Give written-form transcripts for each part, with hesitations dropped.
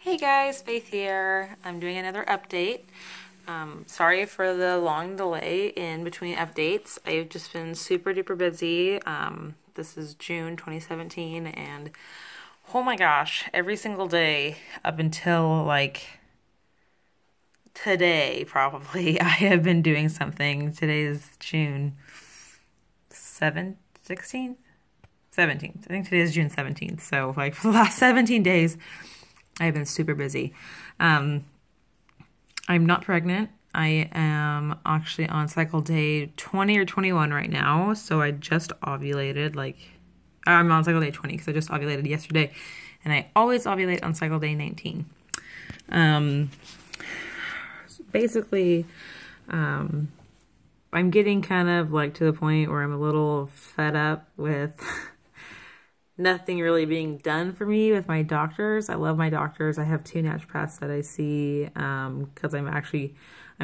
Hey guys, Faith here. I'm doing another update. Sorry for the long delay in between updates. I've just been super duper busy. This is June 2017 and oh my gosh, every single day up until like today probably I have been doing something. Today is June 7th, 16th? 17th. I think today is June 17th. So like for the last 17 days I've been super busy. I'm not pregnant. I am actually on cycle day 20 or 21 right now. So I just ovulated, I'm on cycle day 20 because I just ovulated yesterday. And I always ovulate on cycle day 19. Basically, I'm getting kind of like to the point where I'm a little fed up with nothing really being done for me with my doctors. I love my doctors. I have 2 naturopaths that I see because I'm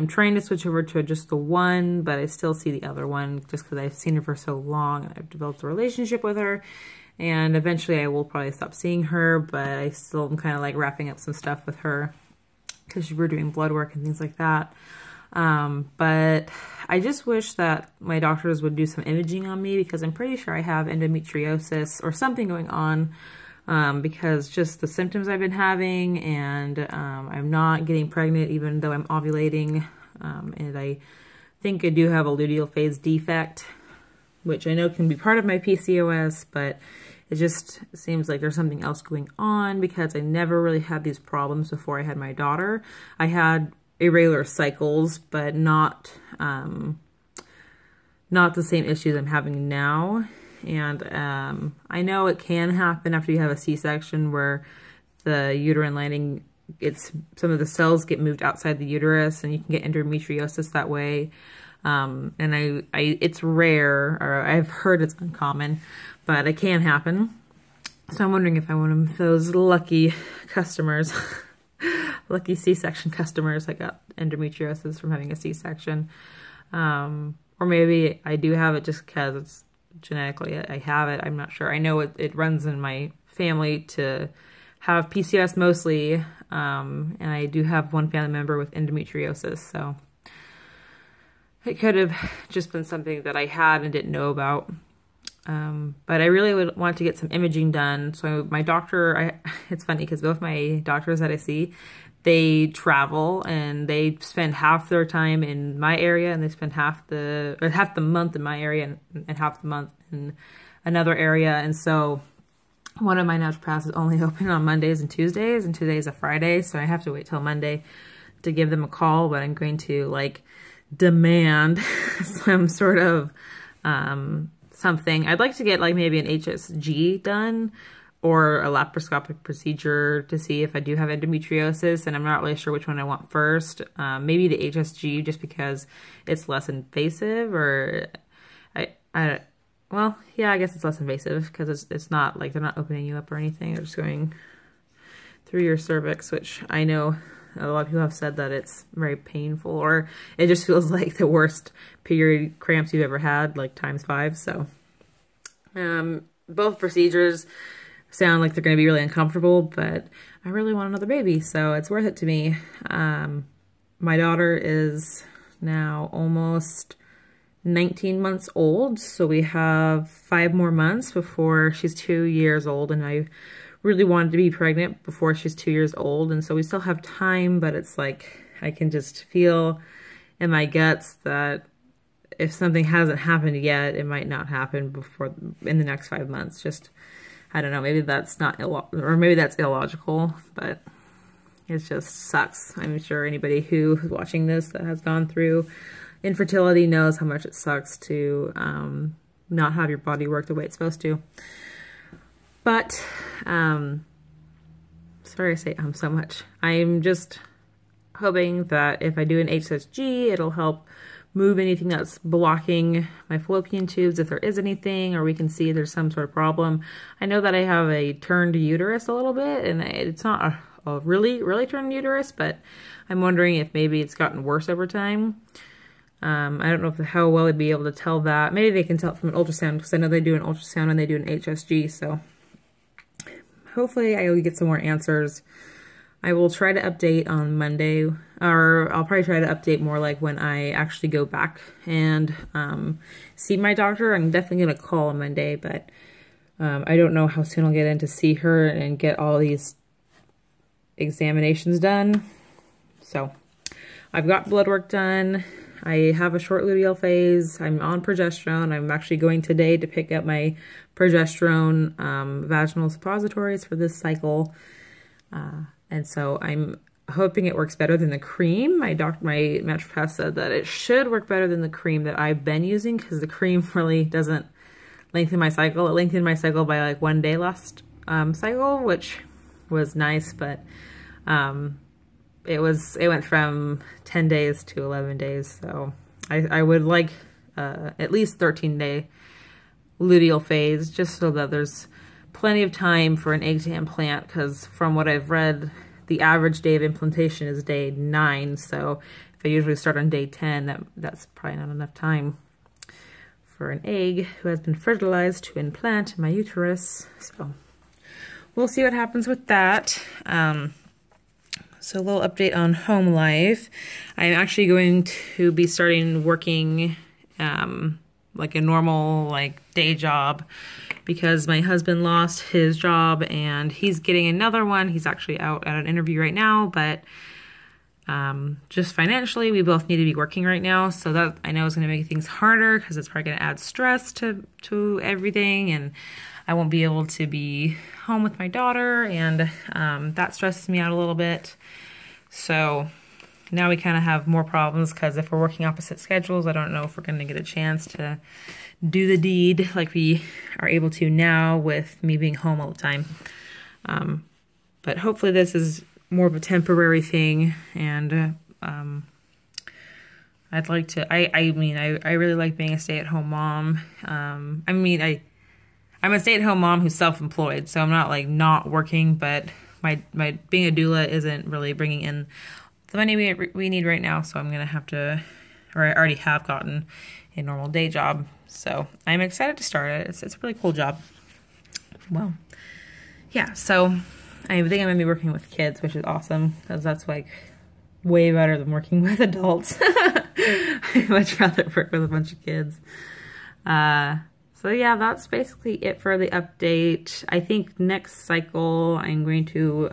trying to switch over to just the one, but I still see the other one just because I've seen her for so long and I've developed a relationship with her. And eventually I will probably stop seeing her, but I still am kind of like wrapping up some stuff with her because we're doing blood work and things like that. But I just wish that my doctors would do some imaging on me because I'm pretty sure I have endometriosis or something going on because just the symptoms I've been having and I'm not getting pregnant even though I'm ovulating and I think I do have a luteal phase defect, which I know can be part of my PCOS, but it just seems like there's something else going on because I never really had these problems before I had my daughter. I had irregular cycles, but not the same issues I'm having now. And I know it can happen after you have a C-section where the uterine lining, some of the cells get moved outside the uterus and you can get endometriosis that way. And it's rare, or I've heard it's uncommon, but it can happen. So I'm wondering if I'm one of those lucky customers lucky C-section customers that got endometriosis from having a C-section. Or maybe I do have it just because it's genetically I have it. I'm not sure. I know it runs in my family to have PCOS mostly, and I do have one family member with endometriosis, so it could have just been something that I had and didn't know about. But I really would want to get some imaging done. So my doctor, it's funny because both my doctors that I see, they travel and they spend half their time in my area and they spend half the month in my area and half the month in another area. And so one of my naturopaths is only open on Mondays and Tuesdays, and today's a Friday. So I have to wait till Monday to give them a call, but I'm going to like demand some sort of, something. I'd like to get like maybe an HSG done or a laparoscopic procedure to see if I do have endometriosis, and I'm not really sure which one I want first. Maybe the HSG just because it's less invasive, or well, yeah, I guess it's less invasive because it's not like they're not opening you up or anything. They're just going through your cervix, which I know a lot of people have said that it's very painful, or it just feels like the worst period cramps you've ever had, like ×5. So both procedures sound like they're going to be really uncomfortable, but I really want another baby, so it's worth it to me. My daughter is now almost 19 months old, so we have 5 more months before she's 2 years old, and I really wanted to be pregnant before she's 2 years old, and so we still have time, but it's like I can just feel in my guts that if something hasn't happened yet, it might not happen in the next 5 months. Just, I don't know, maybe that's not or maybe that's illogical, but it just sucks. I'm sure anybody who's watching this that has gone through infertility knows how much it sucks to not have your body work the way it's supposed to. But, sorry I say so much. I'm just hoping that if I do an HSG, it'll help move anything that's blocking my fallopian tubes, if there is anything, or we can see there's some sort of problem. I know that I have a turned uterus a little bit, and it's not a really, really turned uterus, but I'm wondering if maybe it's gotten worse over time. I don't know how well I'd be able to tell that. Maybe they can tell it from an ultrasound, because I know they do an ultrasound and they do an HSG, so hopefully I will get some more answers I will try to update on Monday, or I'll probably try to update more like when I actually go back and see my doctor. I'm definitely going to call on Monday, but I don't know how soon I'll get in to see her and get all these examinations done. So I've got blood work done. I have a short luteal phase. I'm on progesterone. I'm actually going today to pick up my progesterone vaginal suppositories for this cycle. And so I'm hoping it works better than the cream. My naturopath said that it should work better than the cream that I've been using, because the cream really doesn't lengthen my cycle. It lengthened my cycle by like 1 day last cycle, which was nice, but it went from 10 days to 11 days. So I would like at least 13-day luteal phase, just so that there's plenty of time for an egg to implant, because from what I've read, the average day of implantation is day 9. So if I usually start on day 10, that's probably not enough time for an egg who has been fertilized to implant in my uterus. So we'll see what happens with that. So a little update on home life. I'm actually going to be starting working like a normal day job, because my husband lost his job and he's getting another one. He's actually out at an interview right now, but just financially, we both need to be working right now. So that I know is going to make things harder, because it's probably going to add stress to everything, and I won't be able to be home with my daughter, and that stresses me out a little bit. So now we kind of have more problems, because if we're working opposite schedules, I don't know if we're going to get a chance to do the deed like we are able to now with me being home all the time. But hopefully this is more of a temporary thing, and I'd like to, I mean, I really like being a stay-at-home mom. I'm a stay-at-home mom who's self-employed, so I'm not not working, but my being a doula isn't really bringing in the money we need right now, so I'm going to have to, or I already have gotten a normal day job. So I'm excited to start it. It's a really cool job. Well, yeah, so I think I'm going to be working with kids, which is awesome, because that's way better than working with adults. I'd much rather work with a bunch of kids. So yeah, that's basically it for the update. I think next cycle I'm going to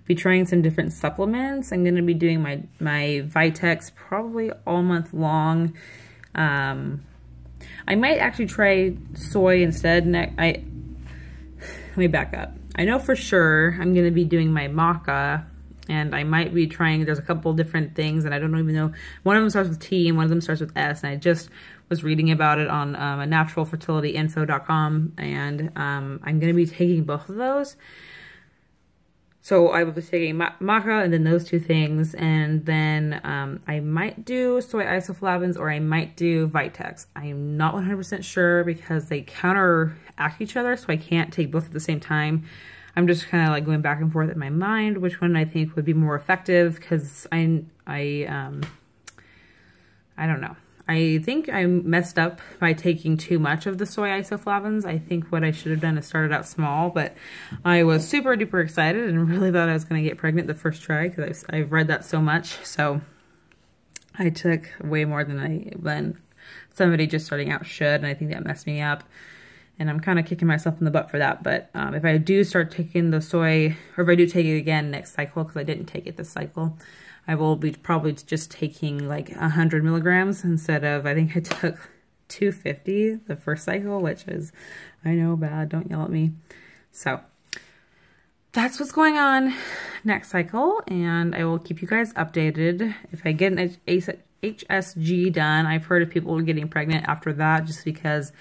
be trying some different supplements. I'm going to be doing my Vitex probably all month long. I might actually try soy instead. Let me back up. I know for sure I'm going to be doing my maca, and I might be trying, there's a couple different things, and I don't even know. One of them starts with T and one of them starts with S, and I just was reading about it on naturalfertilityinfo.com, and I'm going to be taking both of those. So I will be taking maca and then those two things, and then I might do soy isoflavones, or I might do Vitex. I'm not 100% sure, because they counteract each other, so I can't take both at the same time. I'm just kind of going back and forth in my mind which one I think would be more effective, because I don't know. I think I messed up by taking too much of the soy isoflavones. I think what I should have done is started out small, but I was super duper excited and really thought I was going to get pregnant the first try, because I've read that so much. So I took way more than somebody just starting out should, and I think that messed me up. And I'm kind of kicking myself in the butt for that. But if I do start taking the soy, or if I do take it again next cycle, because I didn't take it this cycle, I will be probably just taking 100 milligrams instead of, I think I took 250 the first cycle, which is, I know, bad. Don't yell at me. So that's what's going on next cycle, and I will keep you guys updated. If I get an HSG done, I've heard of people getting pregnant after that, just because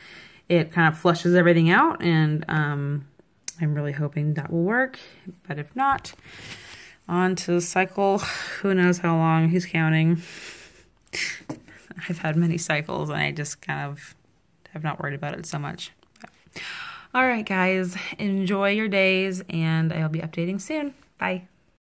it kind of flushes everything out, and I'm really hoping that will work. But if not, on to the cycle. Who knows how long? Who's counting? I've had many cycles, and I just kind of have not worried about it so much. All right, guys, enjoy your days, and I'll be updating soon. Bye.